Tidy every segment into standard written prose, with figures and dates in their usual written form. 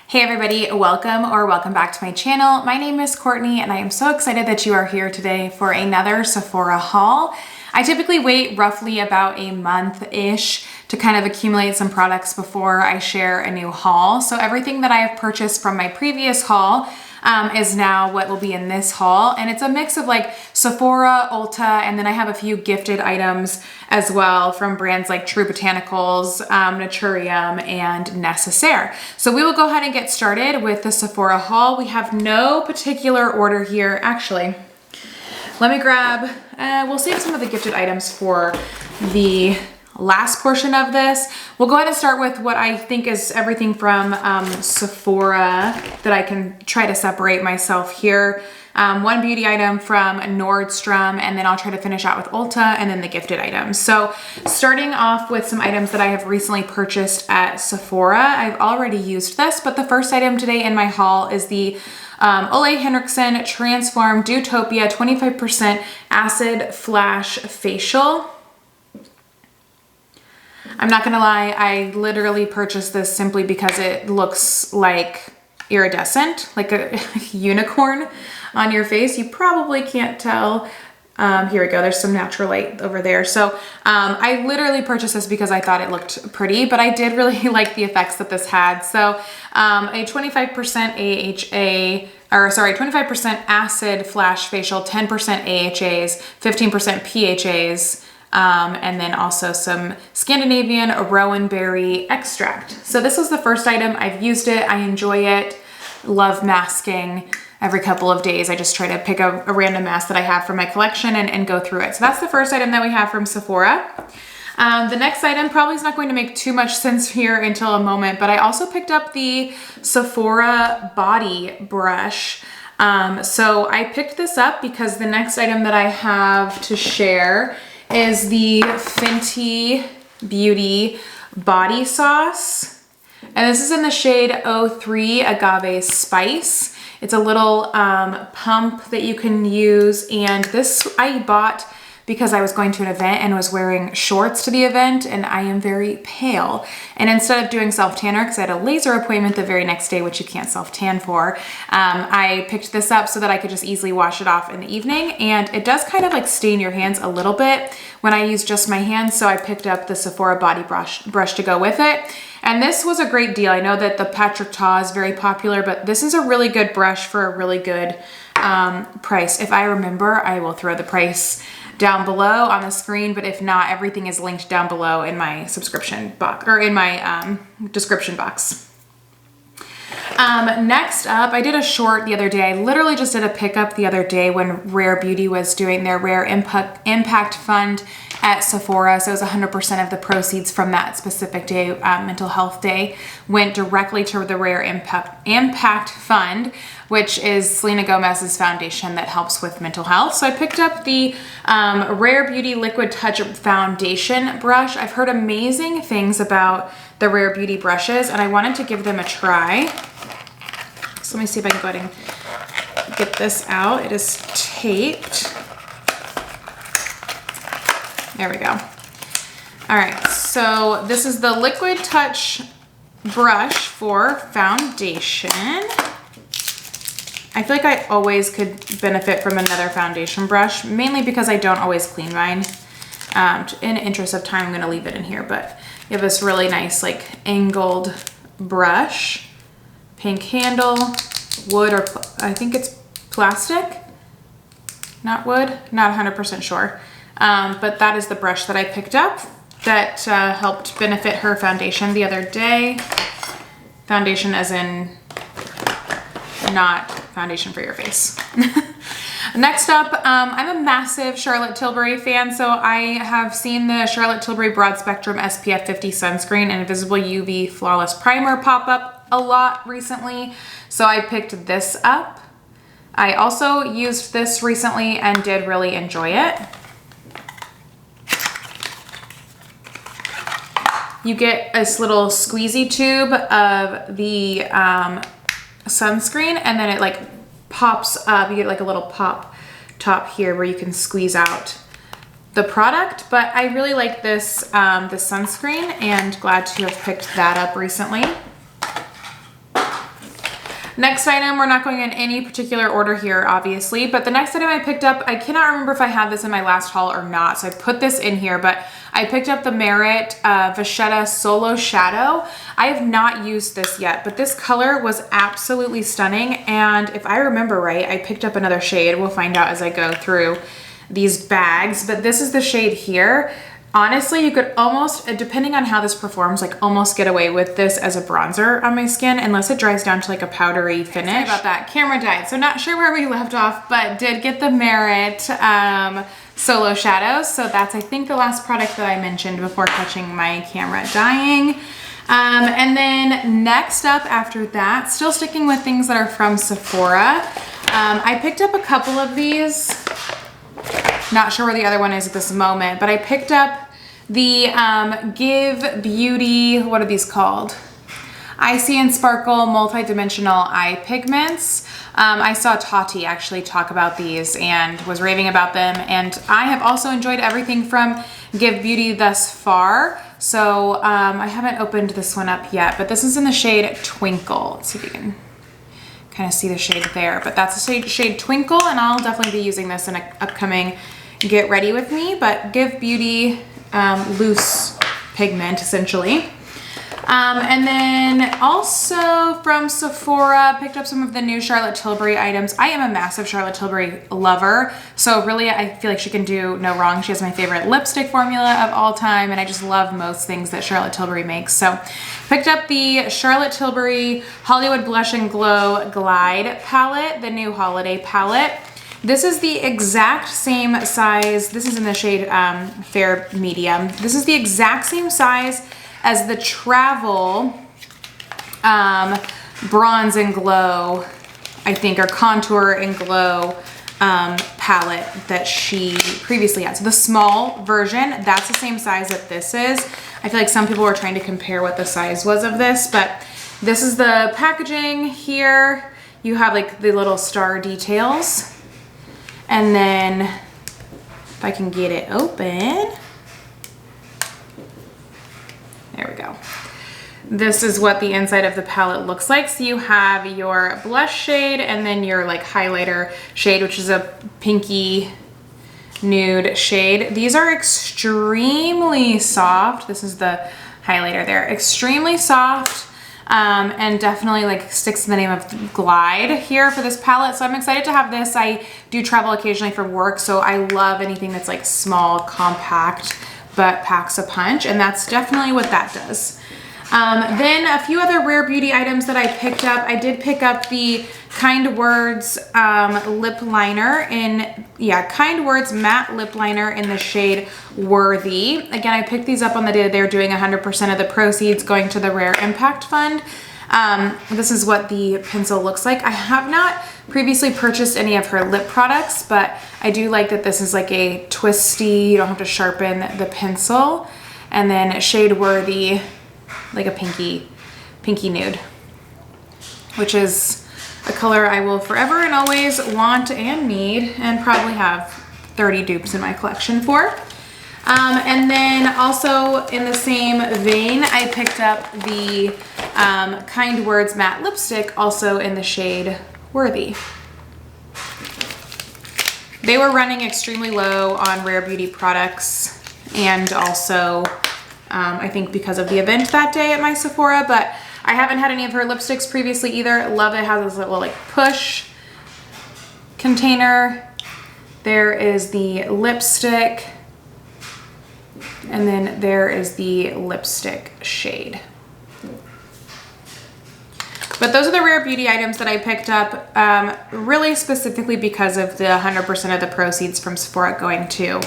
Hey everybody, welcome back to my channel. My name is Courtney and I am so excited that you are here today for another Sephora haul. I typically wait roughly about a month-ish to kind of accumulate some products before I share a new haul. So everything that I have purchased from my previous haul is now what will be in this haul. And it's a mix of like Sephora, Ulta, and then I have a few gifted items as well from brands like True Botanicals, Naturium, and Necessaire. So we will go ahead and get started with the Sephora haul. We have no particular order here. Actually, let me grab, we'll save some of the gifted items for the last portion of this. We'll go ahead and start with what I think is everything from Sephora that I can try to separate myself here. One beauty item from Nordstrom, and then I'll try to finish out with Ulta and then the gifted items. So starting off with some items that I have recently purchased at Sephora. I've already used this, but the first item today in my haul is the Ole Henriksen Transform Dewtopia 25% Acid Flash Facial. I'm not gonna lie, I literally purchased this simply because it looks like iridescent, like a unicorn on your face. You probably can't tell. Here we go, there's some natural light over there. So I literally purchased this because I thought it looked pretty, but I did really like the effects that this had. So a 25% 25% acid flash facial, 10% AHAs, 15% PHAs, and then also some Scandinavian rowan berry extract. So this was the first item. I've used it. I enjoy it. Love masking. Every couple of days, I just try to pick a random mask that I have from my collection and go through it. So that's the first item that we have from Sephora. The next item probably is not going to make too much sense here until a moment, but I also picked up the Sephora body brush. So I picked this up because the next item that I have to share is the Fenty Beauty Body Sauce. And this is in the shade 03 Agave Spice. It's a little pump that you can use. And this I bought because I was going to an event and was wearing shorts to the event, and I am very pale. And instead of doing self-tanner, because I had a laser appointment the very next day, which you can't self-tan for, I picked this up so that I could just easily wash it off in the evening. And it does kind of like stain your hands a little bit when I use just my hands, so I picked up the Sephora body brush to go with it. And this was a great deal. I know that the Patrick Ta is very popular, but this is a really good brush for a really good price. If I remember, I will throw the price down below on the screen, but if not, everything is linked down below in my subscription box or in my description box. Next up, I did a short the other day. I literally just did a pickup the other day when Rare Beauty was doing their Rare Impact Fund at Sephora. So it was 100% of the proceeds from that specific day, Mental Health Day, went directly to the Rare Impact Fund, which is Selena Gomez's foundation that helps with mental health. So I picked up the Rare Beauty Liquid Touch Foundation brush. I've heard amazing things about the Rare Beauty brushes, and I wanted to give them a try. So let me see if I can go ahead and get this out. It is taped. There we go. All right, so this is the Liquid Touch brush for foundation. I feel like I always could benefit from another foundation brush, mainly because I don't always clean mine. In the interest of time, I'm gonna leave it in here, but you have this really nice like angled brush, pink handle, wood, or I think it's plastic, not wood, not 100% sure. But that is the brush that I picked up that helped benefit her foundation the other day. Foundation as in not foundation for your face. Next up, I'm a massive Charlotte Tilbury fan, so I have seen the Charlotte Tilbury Broad Spectrum SPF 50 sunscreen and Invisible UV Flawless Primer pop up a lot recently, so I picked this up. I also used this recently and did really enjoy it. You get this little squeezy tube of the sunscreen, and then it like pops up. You get like a little pop top here where you can squeeze out the product. But I really like this sunscreen, and glad to have picked that up recently. Next item, we're not going in any particular order here, obviously, but the next item I picked up, I cannot remember if I had this in my last haul or not, so I put this in here, but I picked up the Merit Vachetta Solo Shadow. I have not used this yet, but this color was absolutely stunning, and if I remember right, I picked up another shade. We'll find out as I go through these bags, but this is the shade here. Honestly, you could almost, depending on how this performs, like almost get away with this as a bronzer on my skin unless it dries down to like a powdery finish. Sorry about that, camera died. So not sure where we left off, but did get the Merit Solo Shadows. So that's, I think, the last product that I mentioned before catching my camera dying. And then next up after that, still sticking with things that are from Sephora, I picked up a couple of these. Not sure where the other one is at this moment, but I picked up the Give Beauty, what are these called? Icy and Sparkle Multi-Dimensional Eye Pigments. I saw Tati actually talk about these and was raving about them, and I have also enjoyed everything from Give Beauty thus far. So I haven't opened this one up yet, but this is in the shade Twinkle. Let's see if you can kind of see the shade there, but that's the shade Twinkle, and I'll definitely be using this in an upcoming Get Ready With Me, but Give Beauty loose pigment essentially. And then also from Sephora, picked up some of the new Charlotte Tilbury items. I am a massive Charlotte Tilbury lover, so really I feel like she can do no wrong. She has my favorite lipstick formula of all time, and I just love most things that Charlotte Tilbury makes. So picked up the Charlotte Tilbury Hollywood Blush and Glow Glide palette, the new holiday palette. This is the exact same size. This is in the shade Fair Medium. This is the exact same size as the Travel Bronze and Glow, I think, or Contour and Glow palette that she previously had. So the small version, that's the same size that this is. I feel like some people were trying to compare what the size was of this, but this is the packaging here. You have like the little star details. And then if I can get it open, there we go. This is what the inside of the palette looks like. So you have your blush shade and then your like highlighter shade, which is a pinky nude shade. These are extremely soft. This is the highlighter there. Extremely soft and definitely like sticks to the name of Glide here for this palette. So I'm excited to have this. I do travel occasionally for work, so I love anything that's like small, compact, but packs a punch, and that's definitely what that does. Then a few other Rare Beauty items that I picked up. I did pick up the Kind Words lip liner in, Kind Words matte lip liner in the shade Worthy. Again, I picked these up on the day that they're doing 100% of the proceeds going to the Rare Impact Fund. This is what the pencil looks like. I have not previously purchased any of her lip products, but I do like that this is like a twisty, you don't have to sharpen the pencil. And then shade Worthy, like a pinky nude, which is a color I will forever and always want and need, and probably have 30 dupes in my collection for. And then also in the same vein, I picked up the Kind Words matte lipstick, also in the shade Worthy. They were running extremely low on Rare Beauty products, and also I think because of the event that day at my Sephora, but I haven't had any of her lipsticks previously either. Love it. It has this little like push container. There is the lipstick, and then there is the lipstick shade. But those are the Rare Beauty items that I picked up, really specifically because of the 100% of the proceeds from Sephora going to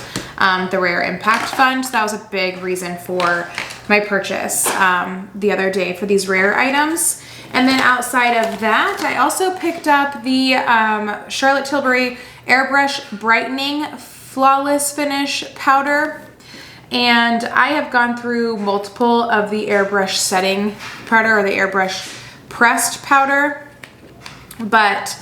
the Rare Impact Fund. So that was a big reason for my purchase the other day for these Rare items. And then outside of that, I also picked up the Charlotte Tilbury Airbrush Brightening Flawless Finish Powder. And I have gone through multiple of the airbrush setting powder, or the airbrush pressed powder, but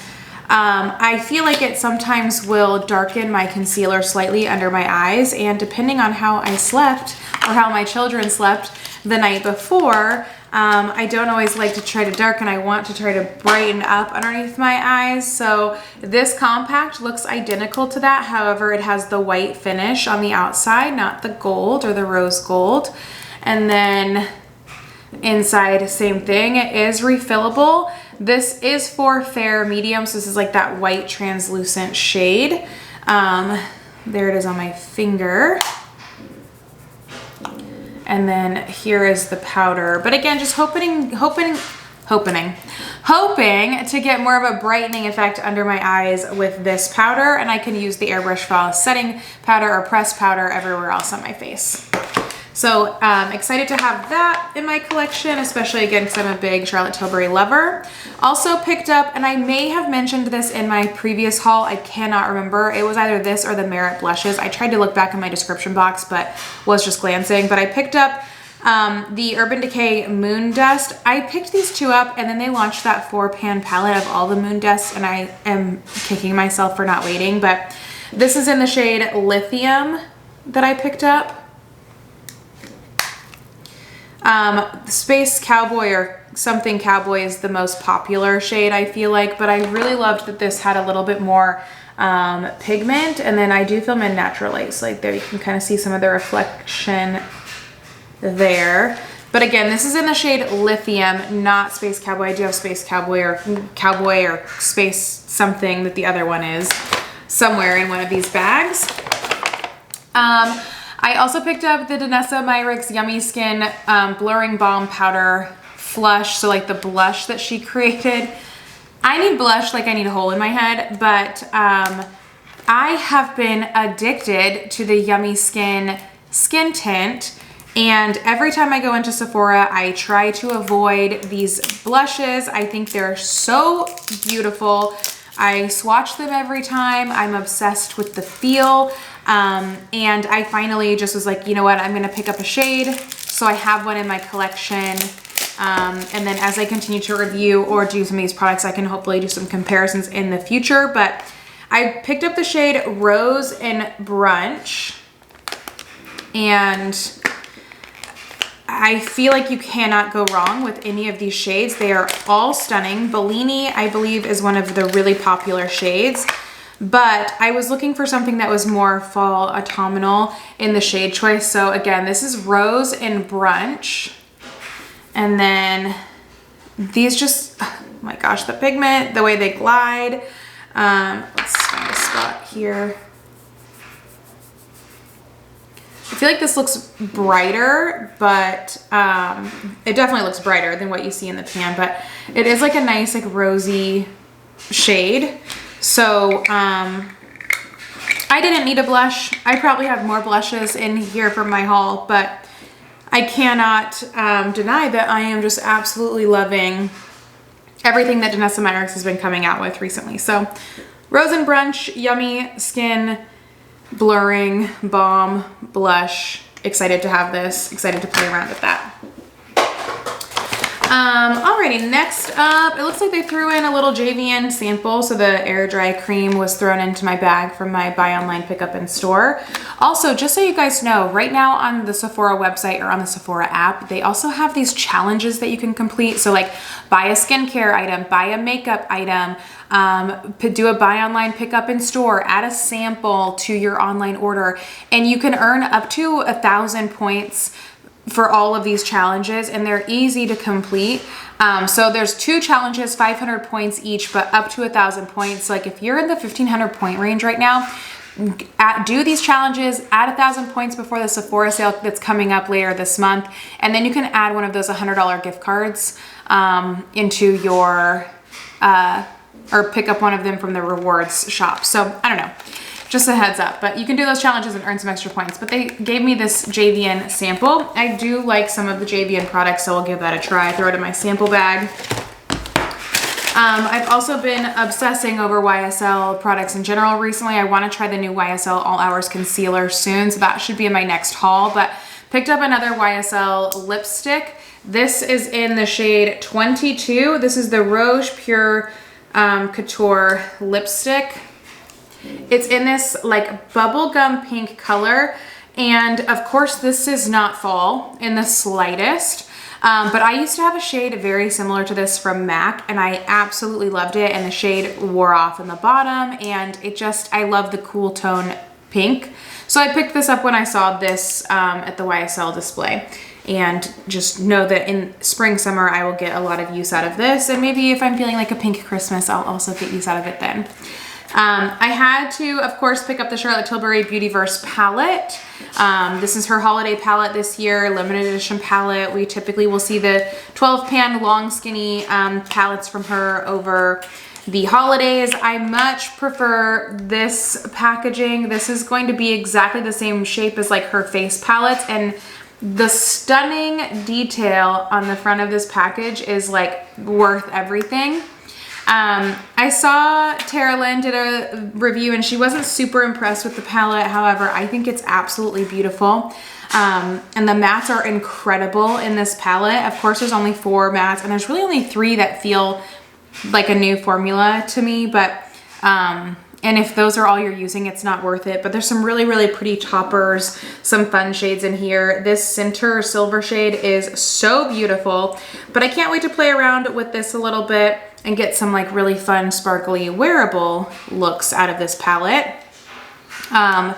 I feel like it sometimes will darken my concealer slightly under my eyes, and depending on how I slept or how my children slept the night before, I don't always like to try to darken. I want to try to brighten up underneath my eyes. So this compact looks identical to that. However, it has the white finish on the outside, not the gold or the rose gold. And then inside, same thing. It is refillable. This is for fair medium. So this is like that white translucent shade. There it is on my finger. And then here is the powder. But again, just hoping to get more of a brightening effect under my eyes with this powder. And I can use the Airbrush Flawless Setting Powder or pressed powder everywhere else on my face. So excited to have that in my collection, especially again because I'm a big Charlotte Tilbury lover. Also picked up, and I may have mentioned this in my previous haul, I cannot remember. It was either this or the Merit blushes. I tried to look back in my description box, but was just glancing. But I picked up the Urban Decay Moon Dust. I picked these two up, and then they launched that 4-pan palette of all the Moon Dusts, and I am kicking myself for not waiting. But this is in the shade Lithium that I picked up. Space Cowboy or something Cowboy is the most popular shade, I feel like, but I really loved that this had a little bit more pigment, and then I do film in natural light, so like there you can kind of see some of the reflection there. But again, this is in the shade Lithium, not Space Cowboy. I do have Space Cowboy or Space something that the other one is somewhere in one of these bags. I also picked up the Danessa Myricks Yummy Skin Blurring Balm Powder Flush, so like the blush that she created. I need blush like I need a hole in my head, but I have been addicted to the Yummy Skin skin tint, and every time I go into Sephora, I try to avoid these blushes. I think they're so beautiful. I swatch them every time. I'm obsessed with the feel. And I finally just was like, you know what, I'm gonna pick up a shade. So I have one in my collection. And then as I continue to review or do some of these products, I can hopefully do some comparisons in the future. But I picked up the shade Rose in Brunch. And I feel like you cannot go wrong with any of these shades. They are all stunning. Bellini, I believe, is one of the really popular shades. But I was looking for something that was more fall autumnal in the shade choice. So again, this is Rose in Brunch. And then these just, oh my gosh, the pigment, the way they glide. Let's find a spot here. I feel like this looks brighter, but it definitely looks brighter than what you see in the pan, but it is like a nice like rosy shade. So I didn't need a blush. I probably have more blushes in here from my haul, but I cannot deny that I am just absolutely loving everything that Danessa Myricks has been coming out with recently. So Rose and Brunch, Yummy Skin Blurring Balm Blush. Excited to have this. Excited to play around with that. Alrighty, next up, it looks like they threw in a little JVN sample. So the air dry cream was thrown into my bag from my buy online pickup in store. Also, just so you guys know, right now on the Sephora website or on the Sephora app, they also have these challenges that you can complete. So like buy a skincare item, buy a makeup item, do a buy online pickup in store, add a sample to your online order, and you can earn up to 1,000 points for all of these challenges, and they're easy to complete. So there's 2 challenges, 500 points each, but up to 1,000 points. Like if you're in the 1,500 point range right now, do these challenges, add 1,000 points before the Sephora sale that's coming up later this month, and then you can add one of those $100 gift cards into your, or pick up one of them from the rewards shop. So I don't know. Just a heads up, but you can do those challenges and earn some extra points. But they gave me this JVN sample. I do like some of the JVN products, so I'll give that a try. Throw it in my sample bag. I've also been obsessing over YSL products in general recently. I want to try the new YSL All Hours Concealer soon, so that should be in my next haul. But picked up another YSL lipstick. This is in the shade 22. This is the Rouge Pure Couture lipstick. It's in this like bubblegum pink color, and of course this is not fall in the slightest. But I used to have a shade very similar to this from MAC, and I absolutely loved it, and the shade wore off in the bottom, and I love the cool tone pink. So I picked this up when I saw this at the YSL display, and just know that in spring, summer, I will get a lot of use out of this, and maybe if I'm feeling like a pink Christmas, I'll also get use out of it then. I had to, of course, pick up the Charlotte Tilbury Beautyverse palette. This is her holiday palette this year, limited edition palette. We typically will see the 12-pan long skinny palettes from her over the holidays. I much prefer this packaging. This is going to be exactly the same shape as like her face palettes, and the stunning detail on the front of this package is like worth everything. I saw Tara Lynn did a review and she wasn't super impressed with the palette. However, I think it's absolutely beautiful. And the mattes are incredible in this palette. Of course, there's only 4 mattes, and there's really only 3 that feel like a new formula to me, but, and if those are all you're using, it's not worth it. But there's some really, really pretty toppers, some fun shades in here. This center silver shade is so beautiful, but I can't wait to play around with this a little bit and get some like really fun, sparkly, wearable looks out of this palette. And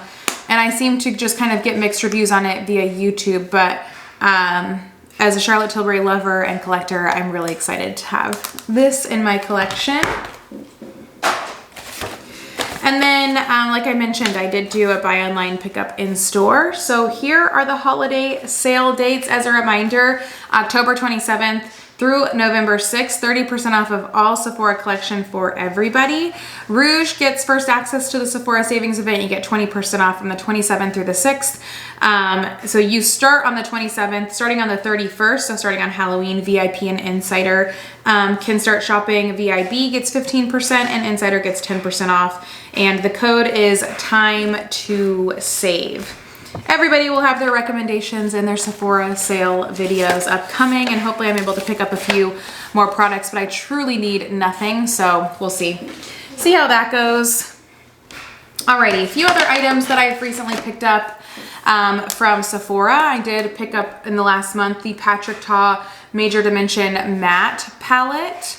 I seem to just kind of get mixed reviews on it via YouTube, but as a Charlotte Tilbury lover and collector, I'm really excited to have this in my collection. And then, like I mentioned, I did do a buy online, pick up in store. So here are the holiday sale dates as a reminder. October 27th through November 6th, 30% off of all Sephora collection for everybody. Rouge gets first access to the Sephora savings event. You get 20% off from the 27th through the 6th. So you start on the 27th, starting on the 31st, so starting on Halloween, VIP and Insider can start shopping. VIB gets 15% and Insider gets 10% off. And the code is time to save. Everybody will have their recommendations in their Sephora sale videos upcoming, and hopefully I'm able to pick up a few more products, but I truly need nothing, so we'll see how that goes. Alrighty, a few other items that I've recently picked up from Sephora. I did pick up in the last month the Patrick Ta Major Dimension Matte Palette.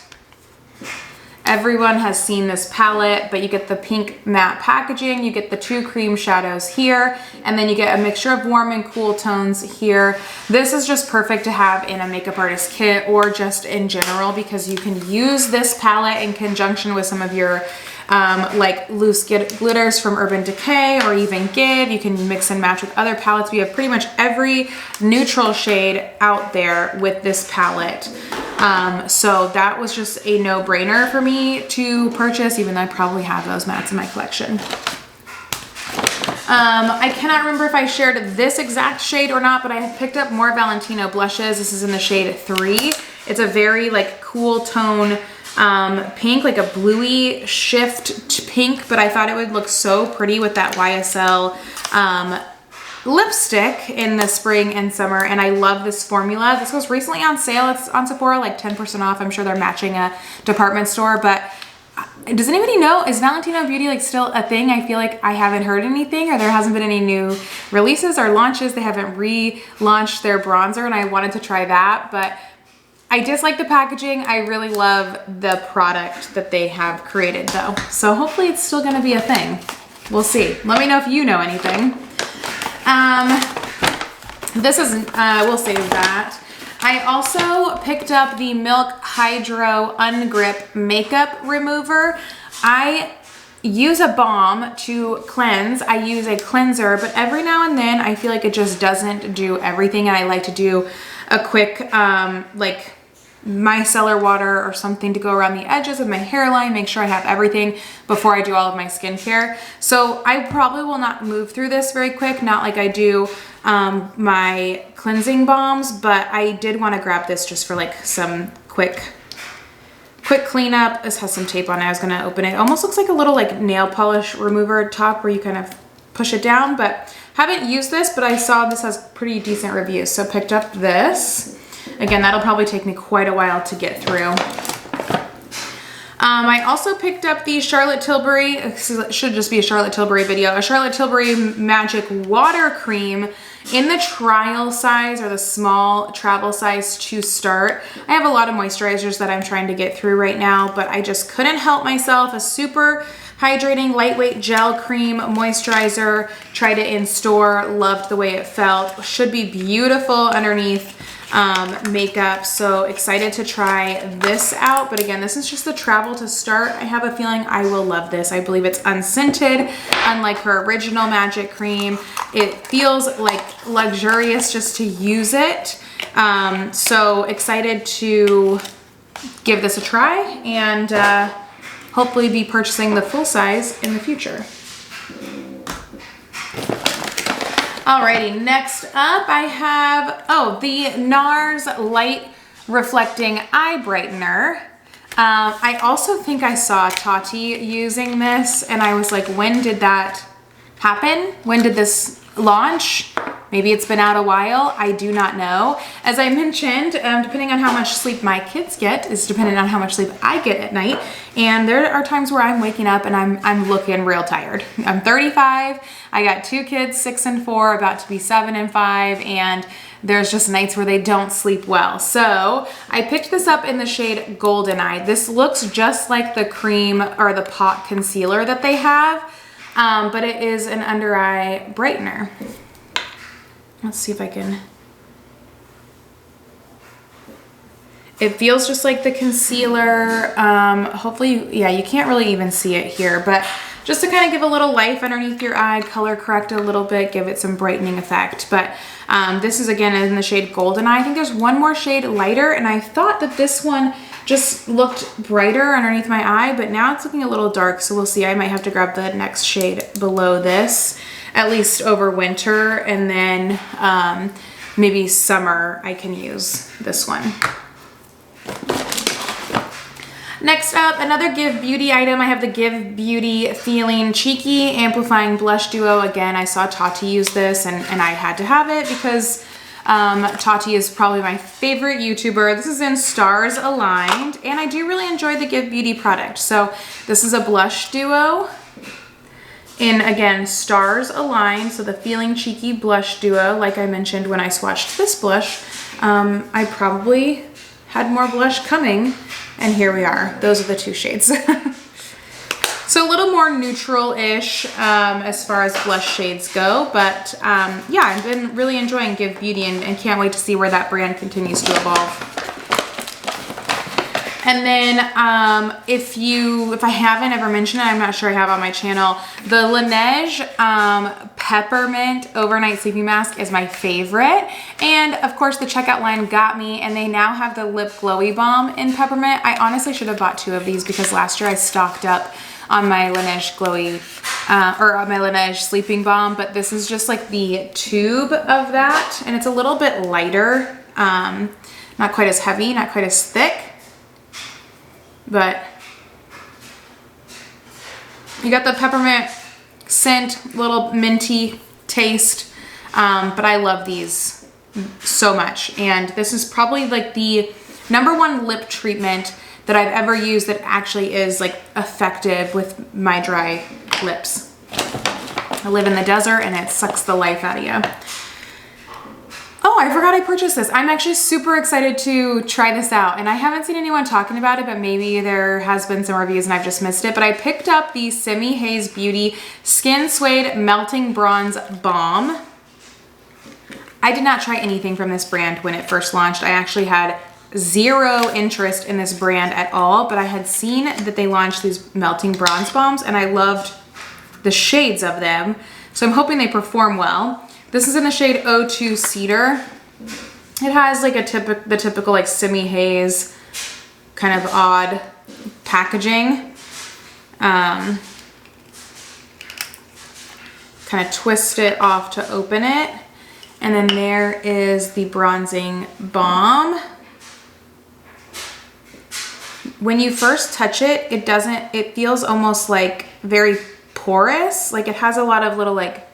Everyone has seen this palette, but you get the pink matte packaging, you get the 2 cream shadows here, and then you get a mixture of warm and cool tones here. This is just perfect to have in a makeup artist kit or just in general, because you can use this palette in conjunction with some of your like loose glitters from Urban Decay or even Gid. You can mix and match with other palettes. We have pretty much every neutral shade out there with this palette. So that was just a no-brainer for me to purchase, even though I probably have those mattes in my collection. I cannot remember if I shared this exact shade or not, but I have picked up more Valentino blushes. This is in the shade 3. It's a very like cool tone pink, like a bluey shift pink, but I thought it would look so pretty with that YSL lipstick in the spring and summer, and I love this formula. This was recently on sale. It's on Sephora, like 10% off. I'm sure they're matching a department store, but does anybody know, is Valentino Beauty like still a thing? I feel like I haven't heard anything, or there hasn't been any new releases or launches. They haven't relaunched their bronzer, and I wanted to try that, but I dislike the packaging. I really love the product that they have created though. So hopefully it's still gonna be a thing. We'll see. Let me know if you know anything. This is, we'll save that. I also picked up the Milk Hydro Ungrip Makeup Remover. I use a balm to cleanse. I use a cleanser, but every now and then I feel like it just doesn't do everything, and I like to do a quick, like micellar water or something to go around the edges of my hairline, make sure I have everything before I do all of my skincare. So I probably will not move through this very quick, not like I do my cleansing balms, but I did want to grab this just for like some quick cleanup. This has some tape on it. I was going to open it. It almost looks like a little like nail polish remover top where you kind of push it down, but haven't used this, but I saw this has pretty decent reviews, so picked up this. Again, that'll probably take me quite a while to get through. I also picked up the Charlotte Tilbury, it should just be a Charlotte Tilbury video, a Charlotte Tilbury Magic Water Cream in the trial size or the small travel size to start. I have a lot of moisturizers that I'm trying to get through right now, but I just couldn't help myself. A super hydrating lightweight gel cream moisturizer. Tried it in store, loved the way it felt. Should be beautiful underneath makeup, so excited to try this out. But again, this is just the travel to start. I have a feeling I will love this. I believe it's unscented, unlike her original magic cream. It feels like luxurious just to use it. So excited to give this a try and hopefully be purchasing the full size in the future. Alrighty, next up I have, the NARS Light Reflecting Eye Brightener. I also think I saw Tati using this and I was like, when did that happen? When did this launch? Maybe it's been out a while, I do not know. As I mentioned, depending on how much sleep my kids get is dependent on how much sleep I get at night. And there are times where I'm waking up and I'm looking real tired. I'm 35, I got 2 kids, 6 and 4, about to be 7 and 5, and there's just nights where they don't sleep well. So I picked this up in the shade Golden Eye. This looks just like the cream or the pot concealer that they have, but it is an under eye brightener. Let's see if I can. It feels just like the concealer. Hopefully, yeah, you can't really even see it here, but just to kind of give a little life underneath your eye, color correct a little bit, give it some brightening effect. But this is again in the shade Golden Eye. I think there's one more shade lighter, and I thought that this one just looked brighter underneath my eye, but now it's looking a little dark, so we'll see. I might have to grab the next shade below this, at least over winter, and then maybe summer I can use this one. Next up, another Give Beauty item. I have the Give Beauty Feeling Cheeky Amplifying Blush Duo. Again, I saw Tati use this and I had to have it because Tati is probably my favorite YouTuber. This is in Stars Aligned, and I do really enjoy the Give Beauty product. So this is a blush duo in, again, Stars Aligned. So the Feeling Cheeky Blush Duo, like I mentioned when I swatched this blush, I probably had more blush coming, and here we are. Those are the 2 shades. So a little more neutral-ish as far as blush shades go, but yeah, I've been really enjoying Give Beauty and can't wait to see where that brand continues to evolve. And then if I haven't ever mentioned it, I'm not sure I have on my channel, the Laneige Peppermint Overnight Sleeping Mask is my favorite. And of course the checkout line got me, and they now have the Lip Glowy Balm in Peppermint. I honestly should have bought 2 of these because last year I stocked up on my Laneige Glowy, or on my Laneige Sleeping Balm, but this is just like the tube of that, and it's a little bit lighter, not quite as heavy, not quite as thick. But you got the peppermint scent, little minty taste, but I love these so much. And this is probably like the #1 lip treatment that I've ever used that actually is like effective with my dry lips. I live in the desert and it sucks the life out of you. Oh, I forgot I purchased this. I'm actually super excited to try this out, and I haven't seen anyone talking about it, but maybe there has been some reviews and I've just missed it. But I picked up the Simi Haze Beauty Skin Suede Melting Bronze Balm. I did not try anything from this brand when it first launched. I actually had 0 interest in this brand at all, but I had seen that they launched these melting bronze balms and I loved the shades of them. So I'm hoping they perform well. This is in the shade 02 Cedar. It has like the typical like Simi Haze kind of odd packaging. Kind of twist it off to open it. And then there is the bronzing balm. When you first touch it, it feels almost like very porous. Like it has a lot of little like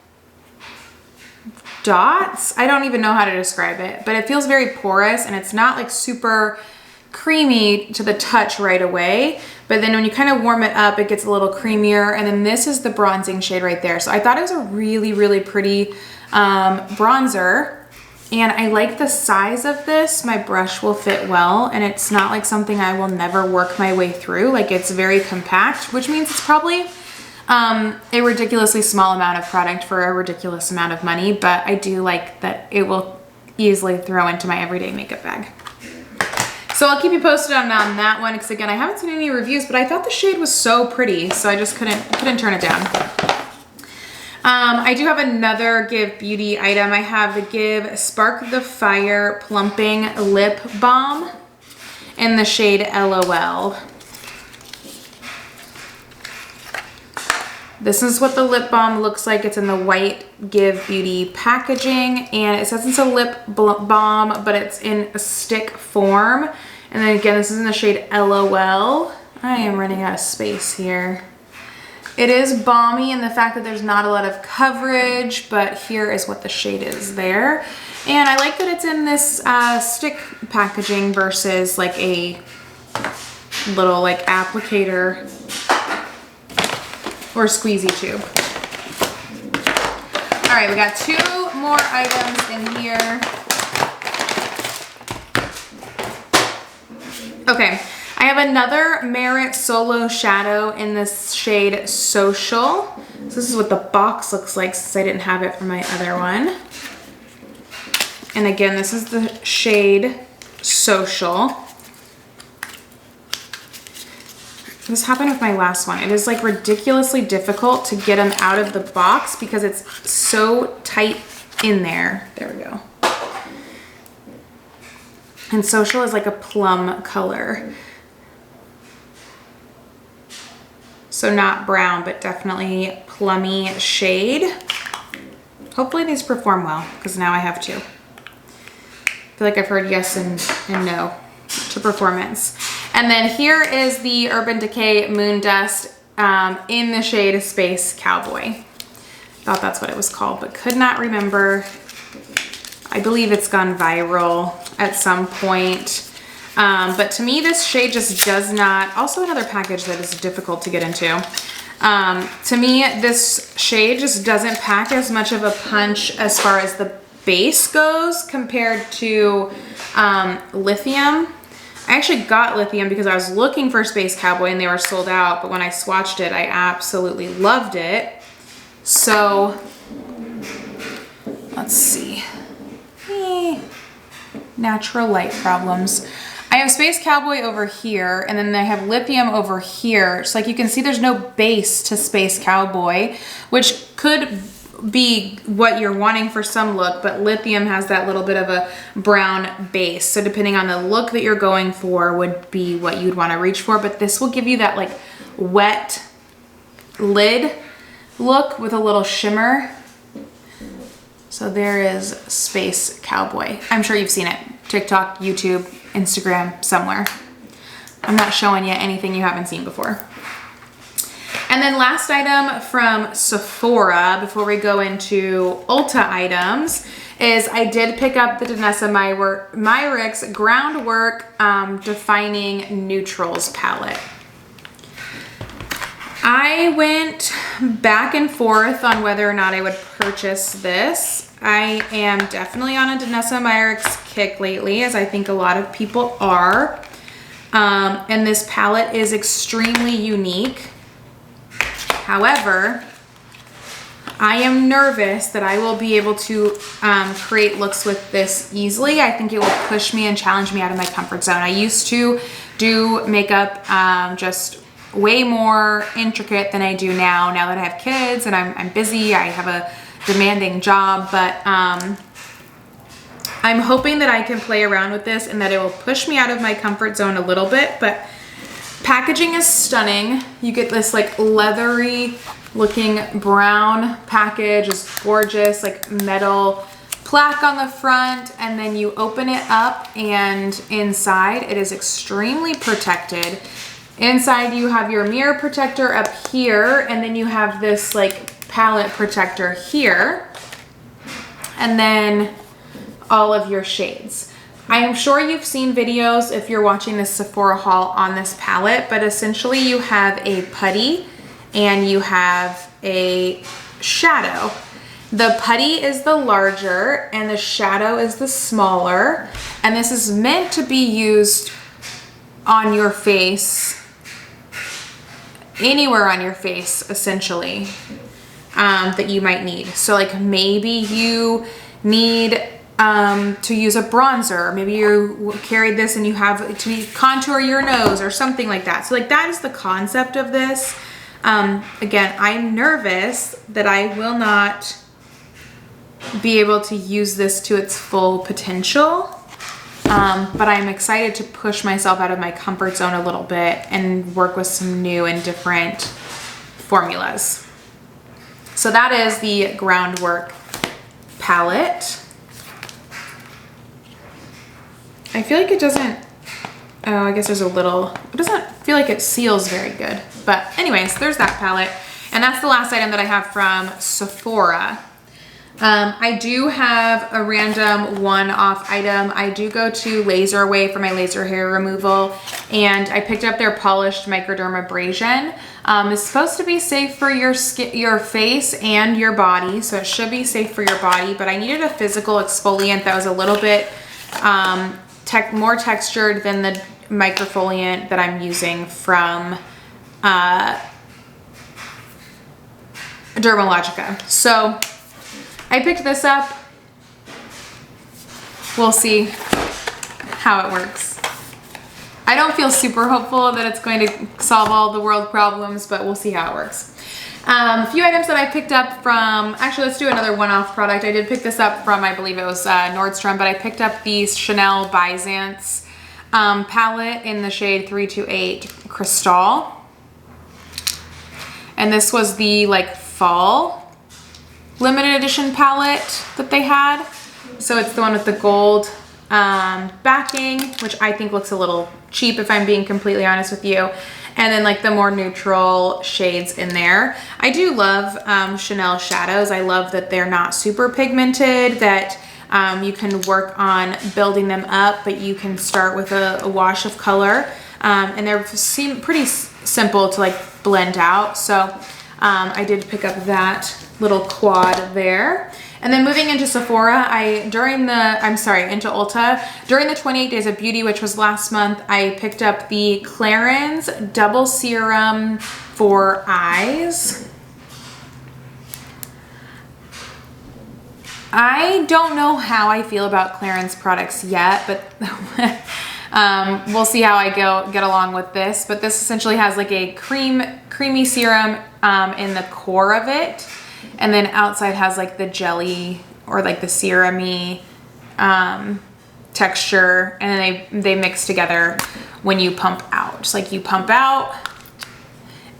dots. I don't even know how to describe it, but it feels very porous and it's not like super creamy to the touch right away, but then when you kind of warm it up, it gets a little creamier. And then this is the bronzing shade right there. So I thought it was a really, really pretty bronzer. And I like the size of this. My brush will fit well, and it's not like something I will never work my way through. Like, it's very compact, which means it's probably a ridiculously small amount of product for a ridiculous amount of money, but I do like that it will easily throw into my everyday makeup bag. So I'll keep you posted on that one, because again, I haven't seen any reviews, but I thought the shade was so pretty, so I just couldn't turn it down. I do have another Give Beauty item. I have the Give Spark the Fire Plumping Lip Balm in the shade LOL. This is what the lip balm looks like. It's in the white Give Beauty packaging, and it says it's a lip balm, but it's in a stick form. And then again, this is in the shade LOL. I am running out of space here. It is balmy in the fact that there's not a lot of coverage, but here is what the shade is there. And I like that it's in this stick packaging versus like a little like applicator or squeezy tube. All right, we got 2 more items in here. Okay, I have another Merit Solo Shadow in this shade Social. So this is what the box looks like, since I didn't have it for my other one. And again, this is the shade Social. This happened with my last one. It is like ridiculously difficult to get them out of the box because it's so tight in there. There we go. And Social is like a plum color. So not brown, but definitely plummy shade. Hopefully these perform well, because now I have 2. I feel like I've heard yes and no to performance. And then here is the Urban Decay Moon Dust in the shade Space Cowboy. Thought that's what it was called, but could not remember. I believe it's gone viral at some point. But to me, this shade just does not, also another package that is difficult to get into. To me, this shade just doesn't pack as much of a punch as far as the base goes compared to Lithium. I actually got Lithium because I was looking for Space Cowboy and they were sold out, but when I swatched it, I absolutely loved it. So, let's see. Natural light problems. I have Space Cowboy over here, and then I have Lithium over here. So like you can see, there's no base to Space Cowboy, which could be what you're wanting for some look, but Lithium has that little bit of a brown base. So depending on the look that you're going for would be what you'd want to reach for, but this will give you that like wet lid look with a little shimmer. So there is Space Cowboy. I'm sure you've seen it. TikTok, YouTube, Instagram, somewhere. I'm not showing you anything you haven't seen before. And then last item from Sephora before we go into Ulta items is I did pick up the Danessa Myricks Groundwork Defining Neutrals palette. I went back and forth on whether or not I would purchase this. I am definitely on a Danessa Myricks kick lately, as I think a lot of people are. And this palette is extremely unique. However, I am nervous that I will be able to create looks with this easily. I think it will push me and challenge me out of my comfort zone. I used to do makeup just way more intricate than I do now that I have kids and I'm busy. I have a demanding job, but I'm hoping that I can play around with this and that it will push me out of my comfort zone a little bit. But packaging is stunning. You get this like leathery looking brown package. It's gorgeous, like metal plaque on the front, and then you open it up and inside it is extremely protected. Inside you have your mirror protector up here, and then you have this like palette protector here, and then all of your shades. I am sure you've seen videos if you're watching this Sephora haul on this palette, but essentially you have a putty and you have a shadow. The putty is the larger and the shadow is the smaller. And this is meant to be used on your face, anywhere on your face, essentially, that you might need. So like maybe you need to use a bronzer. Maybe you carried this and you have to contour your nose or something like that. So like that is the concept of this. Again, I'm nervous that I will not be able to use this to its full potential. But I'm excited to push myself out of my comfort zone a little bit and work with some new and different formulas. So that is the Groundwork palette. I feel like it doesn't, oh, I guess there's a little, it doesn't feel like it seals very good. But anyways, there's that palette. And that's the last item that I have from Sephora. I do have a random one-off item. I do go to Laser Away for my laser hair removal, and I picked up their polished microdermabrasion. It's supposed to be safe for your skin, your face and your body, so it should be safe for your body, but I needed a physical exfoliant that was a little bit more textured than the microfoliant that I'm using from Dermalogica. So I picked this up. We'll see how it works. I don't feel super hopeful that it's going to solve all the world problems, but we'll see how it works. A few items that I picked up from, actually let's do another one-off product. I did pick this up from, I believe it was Nordstrom, but I picked up the Chanel Byzance palette in the shade 328 Crystal. And this was the like fall limited edition palette that they had. So it's the one with the gold backing, which I think looks a little cheap if I'm being completely honest with you. And then like the more neutral shades in there. I do love Chanel shadows. I love that they're not super pigmented, that you can work on building them up, but you can start with a wash of color. And they seem pretty simple to like blend out. So I did pick up that little quad there. And then moving into Sephora, into Ulta, during the 28 Days of Beauty, which was last month, I picked up the Clarins Double Serum for Eyes. I don't know how I feel about Clarins products yet, but we'll see how I get along with this. But this essentially has like a creamy serum in the core of it. And then outside has like the jelly or like the serum-y texture, and then they mix together when you pump out. Just like you pump out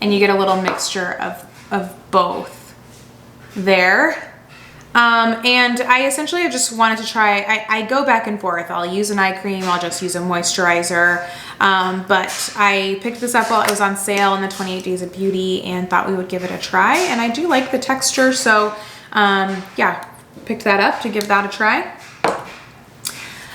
and you get a little mixture of both there. And I essentially just wanted to try, I go back and forth. I'll use an eye cream, I'll just use a moisturizer. But I picked this up while it was on sale in the 28 Days of Beauty and thought we would give it a try. And I do like the texture, so yeah, picked that up to give that a try.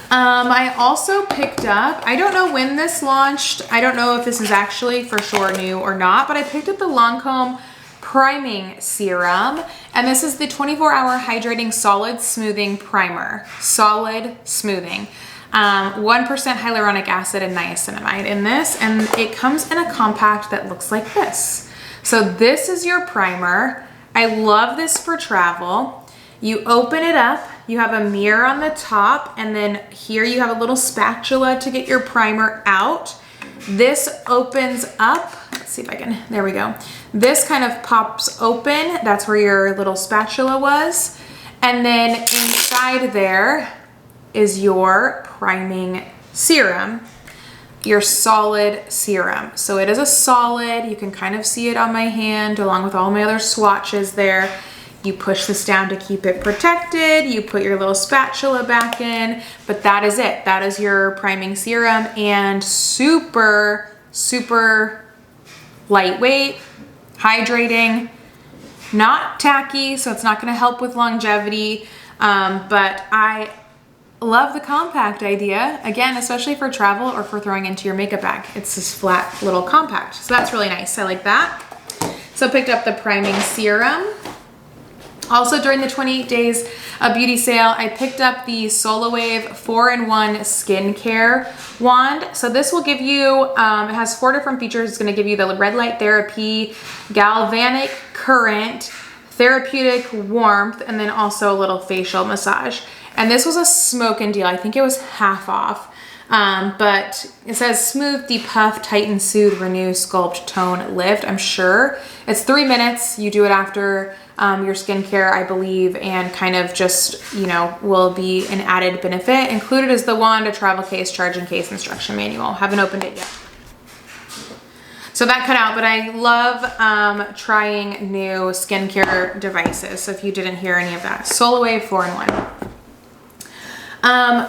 I also picked up, I don't know when this launched. I don't know if this is actually for sure new or not, but I picked up the Lancome Priming Serum, and this is the 24-hour hydrating solid smoothing primer. Solid smoothing. 1% hyaluronic acid and niacinamide in this, and it comes in a compact that looks like this. So this is your primer. I love this for travel. You open it up, you have a mirror on the top, and then here you have a little spatula to get your primer out. This opens up, let's see if I can, there we go. This kind of pops open, that's where your little spatula was. And then inside there is your priming serum, your solid serum. So it is a solid, you can kind of see it on my hand along with all my other swatches there. You push this down to keep it protected, you put your little spatula back in, but that is it. That is your priming serum, and super, super lightweight, hydrating, not tacky, so it's not gonna help with longevity, but I love the compact idea. Again, especially for travel or for throwing into your makeup bag. It's this flat little compact. So that's really nice. I like that. So I picked up the priming serum. Also during the 28 days of beauty sale, I picked up the SolaWave 4-in-1 skincare wand. So this will give you, it has 4 different features. It's gonna give you the red light therapy, galvanic current, therapeutic warmth, and then also a little facial massage. And this was a smoking deal. I think it was half off. But it says smooth, depuff, tighten, soothe, renew, sculpt, tone, lift. I'm sure it's 3 minutes. You do it after your skincare, I believe, and kind of just, you know, will be an added benefit. Included is the wand, a travel case, charging case, instruction manual. Haven't opened it yet. So that cut out, but I love trying new skincare devices. So if you didn't hear any of that, SolaWave 4-in-1.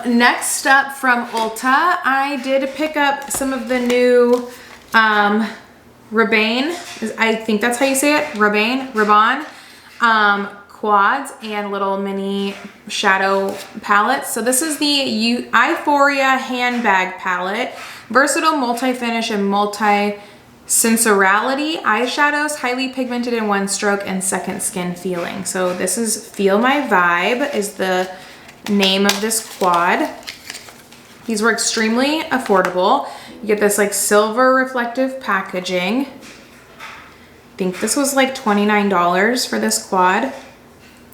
Next up from Ulta, I did pick up some of the new Rebane, I think that's how you say it, Rebon quads and little mini shadow palettes. So this is the Euphoria handbag palette, versatile multi-finish and multi-sensorality eyeshadows, highly pigmented in one stroke and second skin feeling. So this is Feel My Vibe is the name of this quad. These were extremely affordable. You get this like silver reflective packaging. I think this was like $29 for this quad.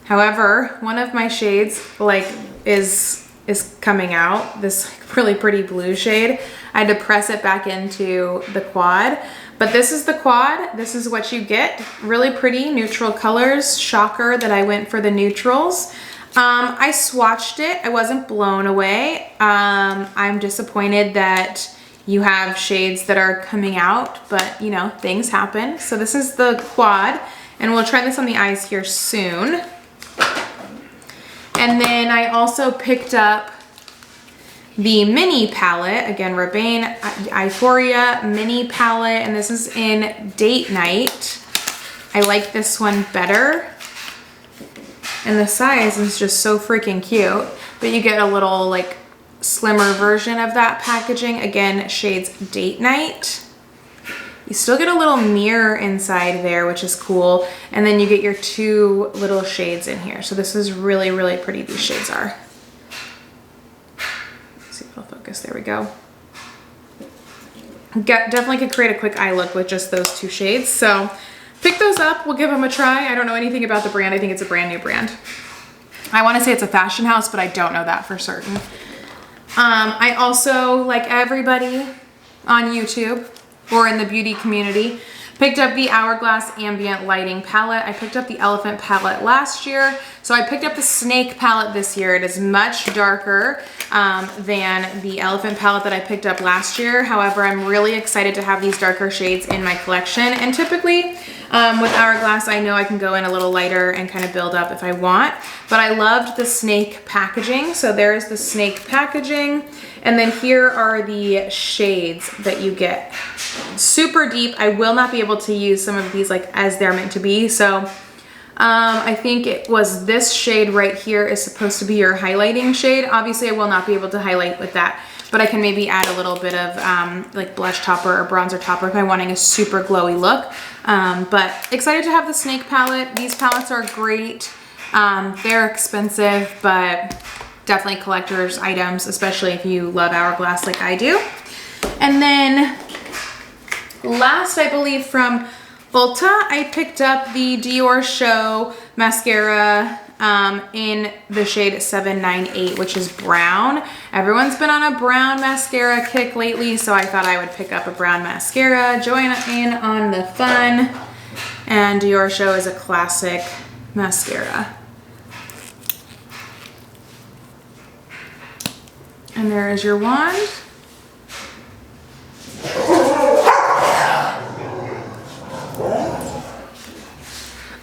However, one of my shades like is coming out, this really pretty blue shade. I had to press it back into the quad, but this is the quad. This is what you get. Really pretty neutral colors. Shocker that I went for the neutrals. I swatched it. I wasn't blown away. I'm disappointed that you have shades that are coming out, but you know, things happen. So this is the quad, and we'll try this on the eyes here soon. And then I also picked up the mini palette, again, Rebane Euphoria mini palette, and this is in Date Night. I like this one better. And the size is just so freaking cute, but you get a little like slimmer version of that packaging. Again, shades Date Night. You still get a little mirror inside there, which is cool. And then you get your 2 little shades in here. So this is really, really pretty, these shades are. Let's see if it'll focus, there we go. Definitely could create a quick eye look with just those 2 shades. So pick those up, we'll give them a try. I don't know anything about the brand. I think it's a brand new brand. I wanna say it's a fashion house, but I don't know that for certain. I also, like everybody on YouTube or in the beauty community, picked up the Hourglass Ambient Lighting Palette. I picked up the Elephant palette last year, so I picked up the Snake palette this year. It is much darker than the Elephant palette that I picked up last year. However, I'm really excited to have these darker shades in my collection, and typically with Hourglass, I know I can go in a little lighter and kind of build up if I want, but I loved the Snake packaging. So there's the Snake packaging, and then here are the shades that you get. Super deep. I will not be able to use some of these like as they're meant to be. So I think it was this shade right here is supposed to be your highlighting shade. Obviously I will not be able to highlight with that, but I can maybe add a little bit of like blush topper or bronzer topper if I'm wanting a super glowy look. But excited to have the Snake palette. These palettes are great. They're expensive, but definitely collector's items, especially if you love Hourglass like I do. And then last, I believe from Ulta, I picked up the Dior Show mascara in the shade 798, which is brown. Everyone's been on a brown mascara kick lately, so I thought I would pick up a brown mascara, join in on the fun. And Dior Show is a classic mascara. And there is your wand.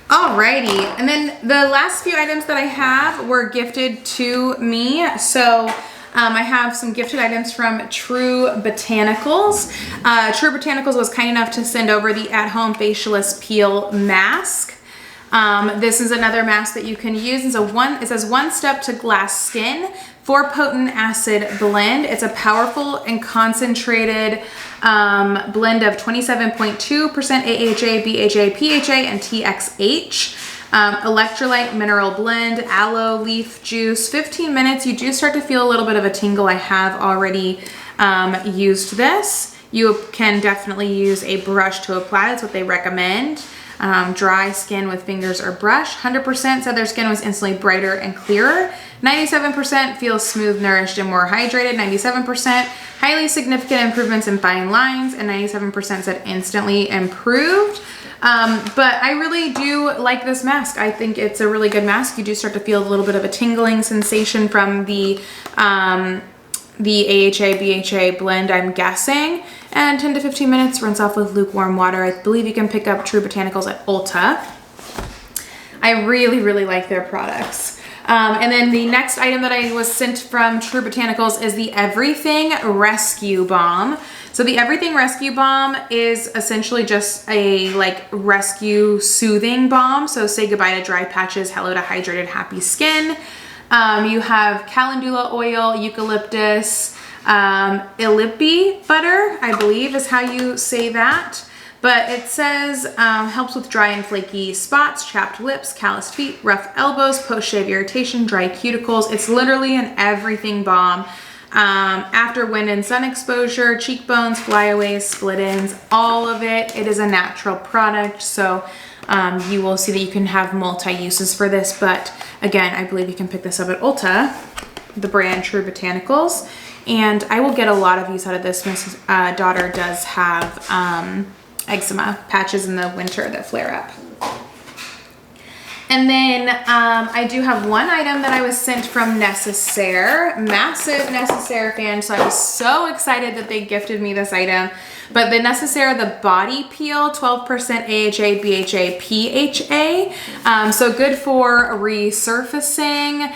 Alrighty, and then the last few items that I have were gifted to me. So I have some gifted items from True Botanicals. True Botanicals was kind enough to send over the at-home facialist peel mask. This is another mask that you can use. It says one step to glass skin, 4 potent acid blend. It's a powerful and concentrated blend of 27.2% AHA, BHA, PHA, and TXH. Electrolyte mineral blend, aloe leaf juice, 15 minutes. You do start to feel a little bit of a tingle. I have already used this. You can definitely use a brush to apply. That's what they recommend. Dry skin with fingers or brush. 100% said their skin was instantly brighter and clearer. 97% feels smooth, nourished, and more hydrated. 97% highly significant improvements in fine lines, and 97% said instantly improved. But I really do like this mask. I think it's a really good mask. You do start to feel a little bit of a tingling sensation from the AHA BHA blend, I'm guessing. And 10 to 15 minutes, rinse off with lukewarm water. I believe you can pick up True Botanicals at Ulta. I really, really like their products. And then the next item that I was sent from True Botanicals is the Everything Rescue Balm. So the Everything Rescue Balm is essentially just a rescue soothing balm. So say goodbye to dry patches, hello to hydrated, happy skin. You have calendula oil, eucalyptus, Ilipi butter, I believe is how you say that. But it says helps with dry and flaky spots, chapped lips, calloused feet, rough elbows, post-shave irritation, dry cuticles. It's literally an everything balm. After wind and sun exposure, cheekbones, flyaways, split-ins, all of it. It is a natural product, so you will see that you can have multi-uses for this. But again, I believe you can pick this up at Ulta, the brand True Botanicals. And I will get a lot of use out of this. My daughter does have eczema patches in the winter that flare up. And then I do have one item that I was sent from Necessaire. Massive Necessaire fan, so I was so excited that they gifted me this item. But the Necessaire, the body peel, 12% AHA, BHA, PHA. So good for resurfacing.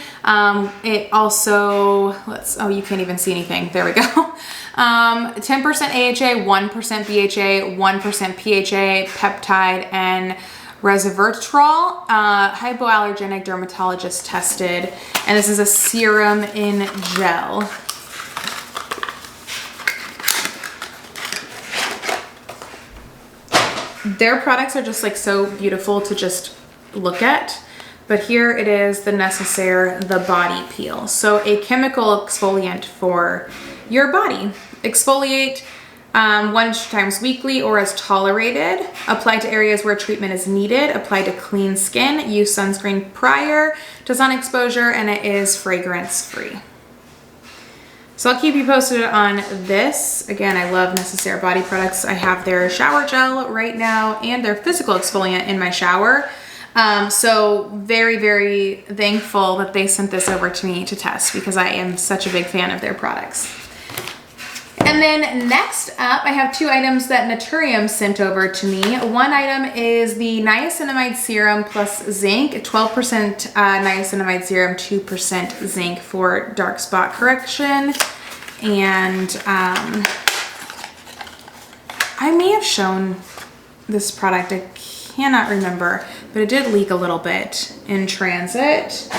It also, oh, you can't even see anything. There we go. 10% AHA, 1% BHA, 1% PHA, peptide, and resveratrol, hypoallergenic, dermatologist tested. And this is a serum in gel. Their products are just so beautiful to just look at. But here it is, the Necessaire, the body peel. So a chemical exfoliant for your body. Exfoliate 1 to 2 times weekly or as tolerated. Apply to areas where treatment is needed. Apply to clean skin. Use sunscreen prior to sun exposure, and it is fragrance free. So I'll keep you posted on this. Again, I love Necessaire body products. I have their shower gel right now and their physical exfoliant in my shower. So very, very thankful that they sent this over to me to test because I am such a big fan of their products. And then next up, I have 2 items that Naturium sent over to me. One item is the niacinamide serum plus zinc, 12% niacinamide serum, 2% zinc for dark spot correction. And I may have shown this product, I cannot remember, but it did leak a little bit in transit.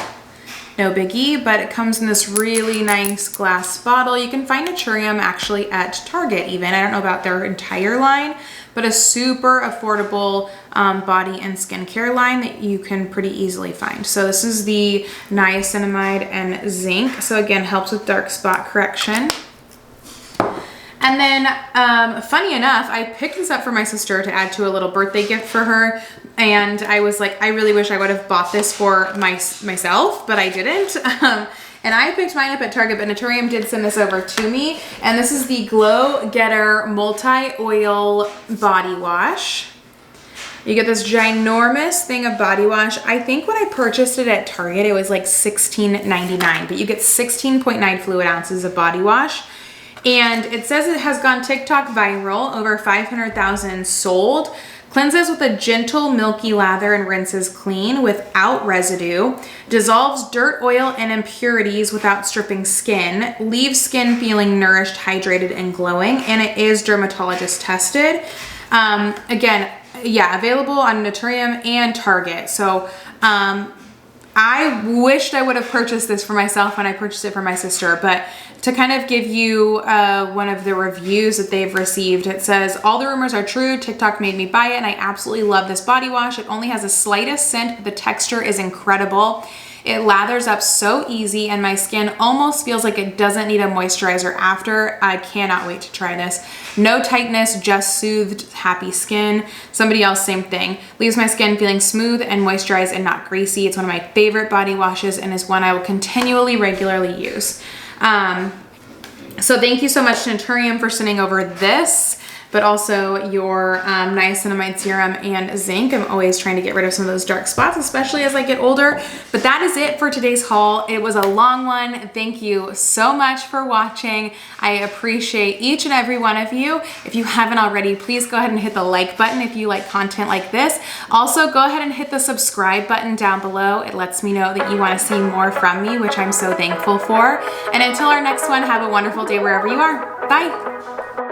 No biggie, but it comes in this really nice glass bottle. You can find Naturium actually at Target even. I don't know about their entire line, but a super affordable body and skincare line that you can pretty easily find. So this is the niacinamide and zinc. So again, helps with dark spot correction. And then, funny enough, I picked this up for my sister to add to a little birthday gift for her. And I was like, I really wish I would have bought this for myself, but I didn't. And I picked mine up at Target, but Naturium did send this over to me. And this is the Glow Getter Multi-Oil Body Wash. You get this ginormous thing of body wash. I think when I purchased it at Target, it was like $16.99, but you get 16.9 fluid ounces of body wash. And it says it has gone TikTok viral, over 500,000 sold. Cleanses with a gentle milky lather and rinses clean without residue. Dissolves dirt, oil, and impurities without stripping skin. Leaves skin feeling nourished, hydrated, and glowing. And it is dermatologist tested. Again, yeah, available on Naturium and Target. So I wished I would have purchased this for myself when I purchased it for my sister, but to kind of give you one of the reviews that they've received, it says, all the rumors are true. TikTok made me buy it and I absolutely love this body wash. It only has the slightest scent, but the texture is incredible. It lathers up so easy and my skin almost feels like it doesn't need a moisturizer after. I cannot wait to try this. No tightness, just soothed, happy skin. Somebody else, same thing. Leaves my skin feeling smooth and moisturized and not greasy. It's one of my favorite body washes and is one I will continually, regularly use. So thank you so much to Naturium for sending over this, but also your niacinamide serum and zinc. I'm always trying to get rid of some of those dark spots, especially as I get older. But that is it for today's haul. It was a long one. Thank you so much for watching. I appreciate each and every one of you. If you haven't already, please go ahead and hit the like button if you like content like this. Also, go ahead and hit the subscribe button down below. It lets me know that you want to see more from me, which I'm so thankful for. And until our next one, have a wonderful day wherever you are. Bye.